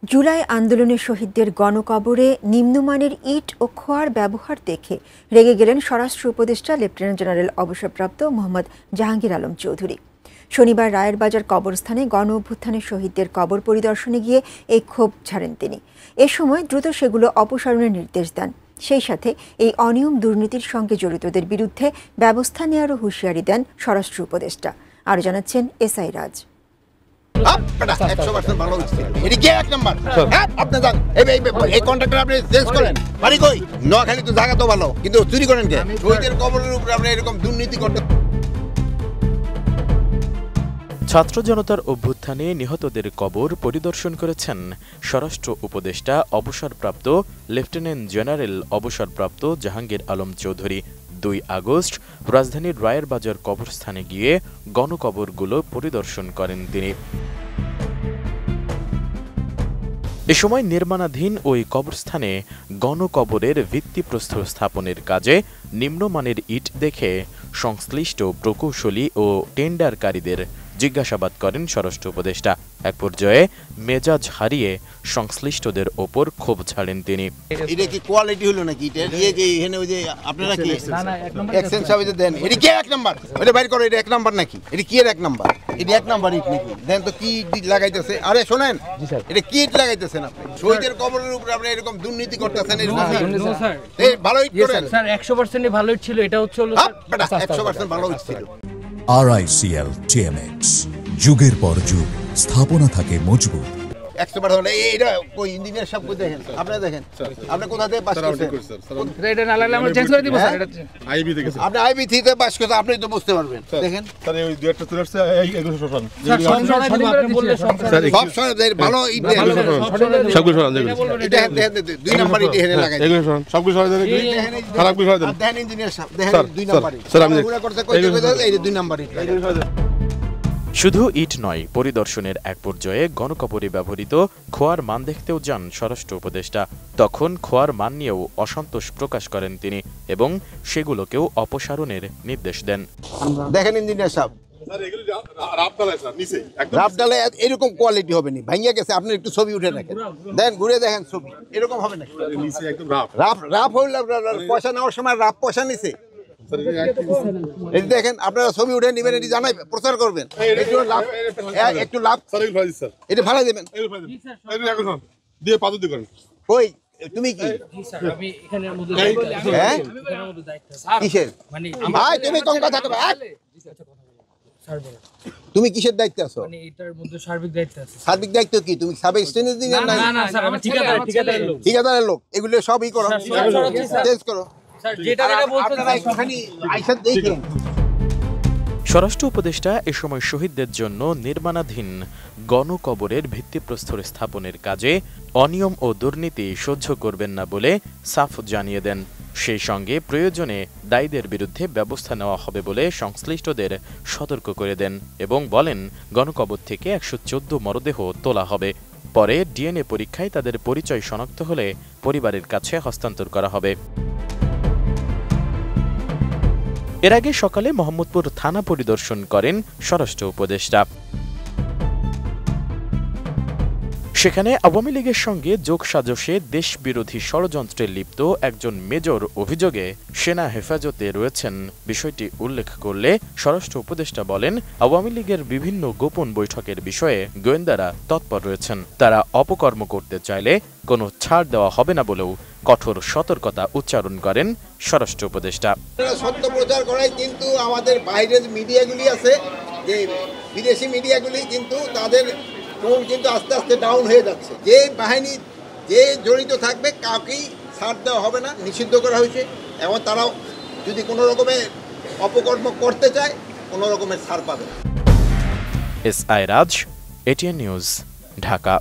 জুলাই আন্দোলনে শহীদদের গণকবরে নিম্নমানের ইট ও খোয়ার ব্যবহার দেখে রেগে গেলেন স্বরাষ্ট্র উপদেষ্টা লেফটেন্যান্ট জেনারেল অবসরপ্রাপ্ত মোহাম্মদ জাহাঙ্গীর আলম চৌধুরী। শনিবার রায়েরবাজার কবরস্থানে গণ অভ্যুত্থানের শহীদদের কবর পরিদর্শনে গিয়ে এই ক্ষোভ ঝাড়েন তিনি। এ সময় দ্রুত সেগুলো অপসারণের নির্দেশ দেন। সেই সাথে এই অনিয়ম দুর্নীতির সঙ্গে জড়িতদের বিরুদ্ধে ব্যবস্থা নেওয়ারও হুঁশিয়ারি দেন স্বরাষ্ট্র উপদেষ্টা। আরও জানাচ্ছেন এসআই রাজ। ছাত্র জনতার অভ্যুত্থানে নিহতদের কবর পরিদর্শন করেছেন স্বরাষ্ট্র উপদেষ্টা অবসরপ্রাপ্ত লেফটেন্যান্ট জেনারেল অবসরপ্রাপ্ত জাহাঙ্গীর আলম চৌধুরী। 2 আগস্ট রাজধানীর রায়েরবাজার কবরস্থানে গিয়ে গণকবরগুলো পরিদর্শন করেন তিনি। এ সময় নির্মাণাধীন ওই কবরস্থানে গণকবরের ভিত্তিপ্রস্তর স্থাপনের কাজে নিম্নমানের ইট দেখে সংশ্লিষ্ট প্রকৌশলী ও টেন্ডারকারীদের জিজ্ঞাসাবাদ করেন স্বরাষ্ট্র উপদেষ্টা। এক পর্যায়ে মেজাজ হারিয়ে সংশ্লিষ্টদের ওপর ক্ষোভ ছাড়েন তিনি। এটা কি কোয়ালিটি হলো নাকি? এটা দিয়ে যে এখানে ওই যে আপনারা কি এক্সচেঞ্জ সার্ভিস দেন, এটা কি এক নাম্বার? ওটা বাইর করো, এটা এক নাম্বার নাকি? এটা কি এর এক নাম্বার? এটা এক নাম্বার ইট নাকি? দেন তো কি ইট লাগাইতেছে? আরে শুনেন, এটা কি ইট লাগাইতেছেন আপনি? শহীদের কবরের উপরে আপনি এরকম দুর্নীতি করতেছেন। এই ভালো ইট করেন স্যার, 100% ভালো ইট ছিল। এটা হচ্ছে 100% ভালো ইট ছিল। RICL TMX, যুগের পর যুগ স্থাপনা থাকে মজবুত। 100% হলে এইটা কই ইঞ্জিনিয়ার সব কই দেখেন, আপনারা দেখেন, আপনি কোথা থেকে পাস করছেন? এটা না লাগলে আমরা চেঞ্জ করে দিব স্যার। এটা আইবি থেকে আপনি আইবি থেকে পাস করতে আপনি তো বুঝতে পারবেন। দেখেন স্যার, এই দুইটা তুলে আসছে এগুলো শোষণ সব সময় বললে সব সময় ভালো ইট দেন, সবগুলো শোষণ এটা দেখেন 2 নাম্বার ইট এখানে লাগাই এগুলো শোষণ সবগুলো শোষণ দেন, খারাপ কিছু দেন। দেখেন ইঞ্জিনিয়ার সাহেব, দেখেন 2 নাম্বার ইট স্যার, আমি পুরো করতে কই দেন, এই 2 নাম্বার ইট। শুধু ইট নয়, পরিদর্শনের এক পর্যায়ে গণকবরে ব্যবহৃত খোয়ার মান দেখতেও যান স্বরাষ্ট্র উপদেষ্টা। তখন খোয়ার মান নিয়েও অসন্তোষ প্রকাশ করেন তিনি এবং সেগুলোকেও অপসারণের নির্দেশ দেন। দেখেন ইঞ্জিনিয়ার সাহেব, রাফডালে এরকম কোয়ালিটি হবে না, ভাঙিয়া গেছে। আপনি একটু ছবি উঠে দেখেন, দেন ঘুরে দেখেন ছবি, এরকম হবে না। রাফ হইল পয়সা নেওয়ার সময় রাফ পয়সা নিছে। এই দেখেন, আপনারা ছবি উঠে নিবেন, এটি জানাই প্রচার করবেন। একটু লাভ এটা ভাড়া দেবেন। কই তুমি কি কিসের? তুমি কম কথা কবে? তুমি কিসের দায়িত্বে আছো? সার্বিক দায়িত্ব আছে। সার্বিক দায়িত্ব কি? তুমি সাব এক্সটেন্ডের দিন না? না স্যার, আমি ঠিকাদারের লোক। এগুলো সবই করো, চেঞ্জ করো। স্বরাষ্ট্র উপদেষ্টা এ সময় শহীদদের জন্য নির্মাণাধীন গণকবরের ভিত্তিপ্রস্তর স্থাপনের কাজে অনিয়ম ও দুর্নীতি সহ্য করবেন না বলে সাফ জানিয়ে দেন। সেই সঙ্গে প্রয়োজনে দায়ীদের বিরুদ্ধে ব্যবস্থা নেওয়া হবে বলে সংশ্লিষ্টদের সতর্ক করে দেন এবং বলেন গণকবর থেকে 114 মরদেহ তোলা হবে। পরে ডিএনএ পরীক্ষায় তাদের পরিচয় শনাক্ত হলে পরিবারের কাছে হস্তান্তর করা হবে। এর আগে সকালে মোহাম্মদপুর থানা পরিদর্শন করেন স্বরাষ্ট্র উপদেষ্টা। সেখানে আওয়ামী লীগের সঙ্গে যোগসাজশে দেশবিরোধী ষড়যন্ত্রে লিপ্ত একজন মেজর অভিযোগে সেনা হেফাজতে রয়েছেন বিষয়টি উল্লেখ করলে স্বরাষ্ট্র উপদেষ্টা বলেন, আওয়ামী লীগের বিভিন্ন গোপন বৈঠকের বিষয়ে গোয়েন্দারা তৎপর রয়েছেন। তারা অপকর্ম করতে চাইলে কোনো ছাড় দেওয়া হবে না বলেও কঠোর সতর্কতা উচ্চারণ করেন স্বরাষ্ট্র উপদেষ্টা। সত্য প্রচার করাই কিন্তু আমাদের বাইরের মিডিয়াগুলি আছে, যে বিদেশি মিডিয়াগুলি কিন্তু তাদের টোন কিন্তু আস্তে আস্তে ডাউন হয়ে যাচ্ছে। যে বাহিনী যে জড়িত থাকবে কাউকেই ছাড় দেওয়া হবে না, নিষিদ্ধ করা হয়েছে। এবং তারাও যদি কোনো রকমের অপকর্ম করতে চায় কোনো রকমের ছাড় পাবে না। এসআই রাজ, এটিএন নিউজ, ঢাকা।